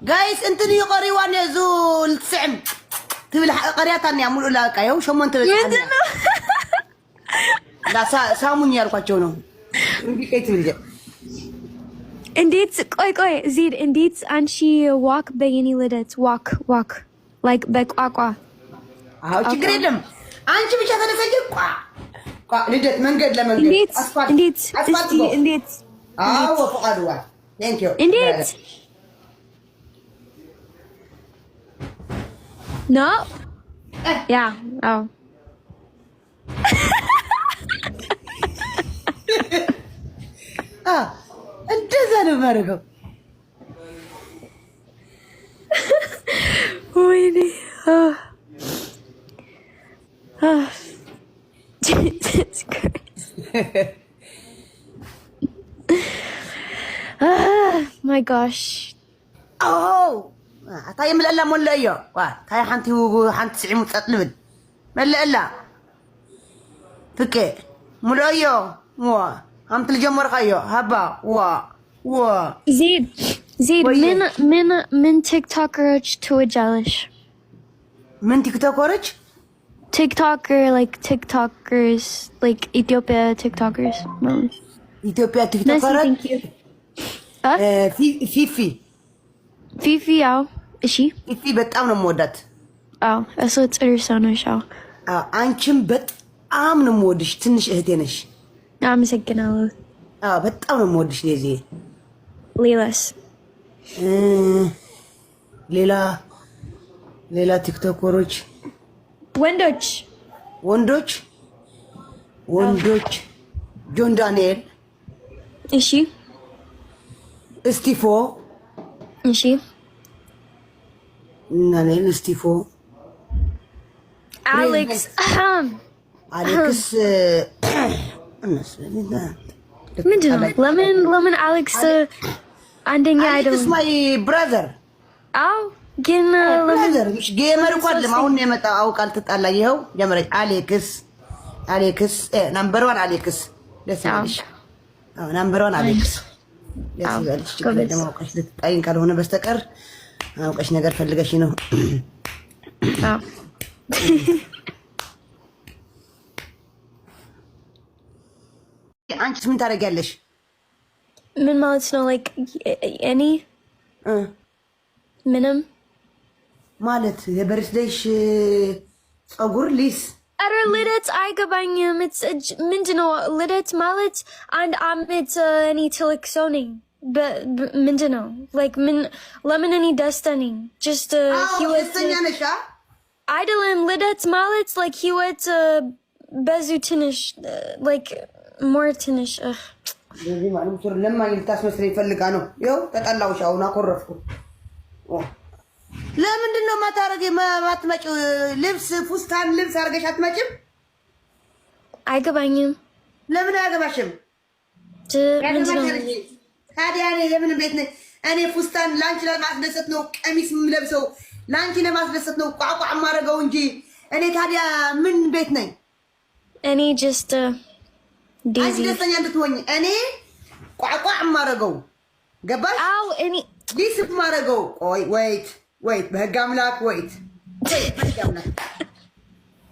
جايز انت اللي قريوان يزول سعم تبي قرياتنا يعملوا لك ايو شو ما انت لا سامون يالقاچو ነው እንዲቀይት ልጅ እንዴት ቆይ ዚድ እንዴት አንቺ ዋክ በየኔ ልደት ዋክ like በቋቋ አው ችግር የለም አንቺ ብቻ ተነሰጂ ቋ ልደት መንገድ ለመንገድ አስፋልት እንዴት አው ፈቃዱዋ thank you እንዴት no yeah oh እንደዛ ነው ማረገው ወይኔ Jesus Christ. My gosh. Oh. تاي ملألا مولأيو تاي حنتي سعيمو تطلبن ملألا فكي مولأيو هم تلجمر خيو هبا زيد من تيك توكر توجالش من تيك توكرج TikToker like TikTokers like Ethiopia TikTokers Ethiopia TikTokers thank you ፊፊ ያው እሺ ፊፊ በጣም ነው የምወዳት እሱ ጥሩ ሰው ነሽ አንቺም በጣም ነው የምወድሽ ትንሽ እህቴ ነሽ አመሰግናለሁ በጣም ነው የምወድሽ ለዚህ ሌላስ ሌላ ቲክቶከሮች ወንዶች ጆን ዳንኤል እሺ እስቲፎ እሺ ናኔል እስቲፎ አሌክስ ምንድነው ለምን አሌክስ አንደኛ አይደለም አሌክስ ማይ ብራዘር ግን ብራዘር ምሽ ጌመር እንኳን ለማውን የመጣ አውቃል ተጣላ ይሄው ጀመረች አሌክስ ናምበር 1 አሌክስ ደስ ይላልሽ ናምበር 1 አሌክስ ደስ ይላልሽ ደግሞ አውቀሽ ልትጣይን ካልሆነ በስተቀር አውቀሽ ነገር ፈልገሽ ነው አንቺ ምን ታደርጊያለሽ ምን ማለት ነው ላይክ እኔ ምንም ማለት የበርስዴሽ ጸጉር ሊስ አረ ልደት አይገባኝም ምንድነው ልደት ማለት አንድ አመት እኔ ትልቅ ሰው ነኝ ምንድነው ላይክ ለምን እኔ ደስታ ነኝ ጀስት ህይወት አይደለም ልደት ማለት ላይክ ህይወት በዙ ትንሽ ላይክ ሞር ትንሽ ለዚህ ማለት ነው ለማኝ ልታስመስለኝ ፈልጋ ነው ይኸው ተጣላውሽ አሁን አኮረፍኩ ለምንድን ነው ማትመጪው ልብስ ፉስታን ልብስ አርገሽ አትመጪም አይገባኝም ለምን አያገባሽም ታዲያ እኔ የምን ቤት ነኝ እኔ ፉስታን ላንቺ ለማስደሰት ነው ቀሚስ የምለብሰው ላንቺ ለማስደሰት ነው ቋቋ ማረገው እንጂ እኔ ታዲያ ምን ቤት ነኝ እኔ ጀስት ዴዚ ደስተኛ እንድትሆኝ እኔ ቋቋ ማረገው ገባሽ አው እኔ ዲስ ማረገው ቆይ ወይት በህግ አምላክ ወይት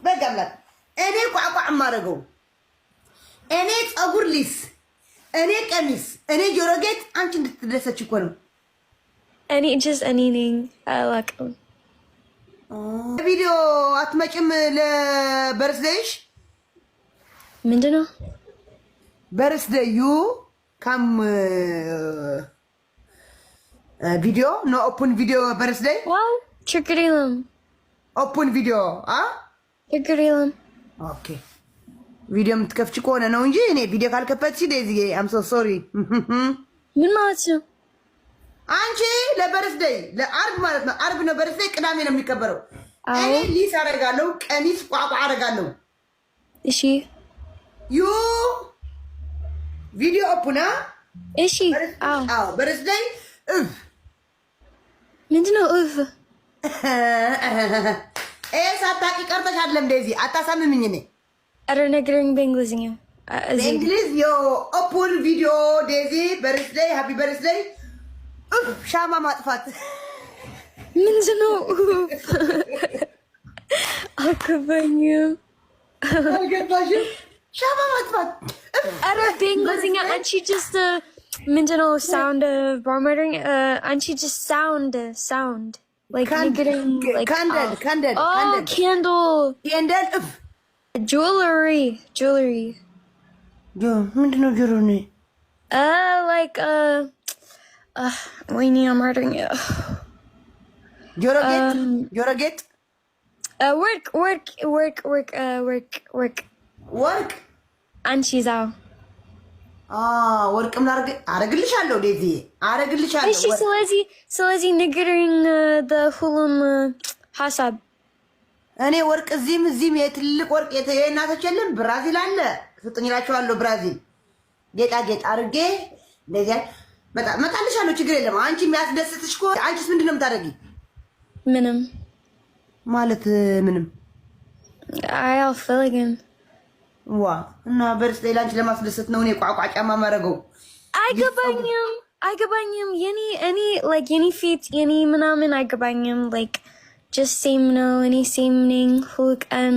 በህግ አምላክ እኔ ቋቋ ማረገው እኔ ጸጉር ሊስ እኔ ቀሚስ እኔ ጆሮ ጌጥ አንቺ እንድትደሰች እኮ ነው እኔ ጀስት እኔ ነኝ አላውቅም ቪዲዮ አትመጭም ለበርስዴሽ ምንድነው birthday you come video no open video birthday wow ችግር የለም open video ችግር የለም okay ቪዲዮ የምትከፍቺ ከሆነ ነው እንጂ እኔ ቪዲዮ ካልከፈትሽ ዴዚ I'm so sorry ምን ማለት ነው አንቺ ለበርዝዴይ ለአርብ ማለት ነው አርብ ነው በርዝዴይ ቅዳሜ ነው የሚከበረው እኔ ሊስ አደርጋለሁ ቀሚስ ቋቋ አደርጋለሁ እሺ ዩ ቪዲዮ ኦፕና እሺ በርዝዴይ ምንድነው ሳታቂ ቀርተሽ አይደለም ዴዚ አታሳምምኝ እኔ አረ ነገርኝ በእንግሊዝኛ በእንግሊዝ ዮ ኦፕን ቪዲዮ ዴዚ በርዝዴይ ሃፒ በርዝዴይ ሻማ ማጥፋት ምንድን ነው? አልገባኝም። አልገባሽም? ሻማ ማጥፋት ኧረ በእንግሊዝኛ አንቺ ጀስት ምንድን ነው ሳውንድ በአማርኛ አንቺ ጀስት ሳውንድ like candle jewelry ምንድን ነው ጆሮኒ? like ወይኔ አማርኛ ጆሮ ጌጥ ወርቅ አንቺ ዛው ወርቅም አረግልሻለሁ ዴዚ አረግልሻለሁ። እሺ ስለዚህ ንገሪኝ ሁሉም ሀሳብ። እኔ ወርቅ እዚህም የትልቅ ወርቅ የእናቶች የለም ብራዚል አለ ስጡኝ እላቸዋለሁ። ብራዚል ጌጣጌጥ አድርጌ እንደዚያ መጣልሻለሁ። ችግር የለም። አንቺ የሚያስደስትሽ እኮ አንቺስ ምንድን ነው የምታደርጊ? ምንም ማለት ምንም አልፈልግም። ዋ እና በርስ ሌላንቺ ለማስደሰት ነው እኔ ቋቋጫማ ማረገው። አይገባኝም። የኔ like የኔ ፊት የኔ ምናምን አይገባኝም። like just same ነው። እኔ same ነኝ ሁሉ ቀን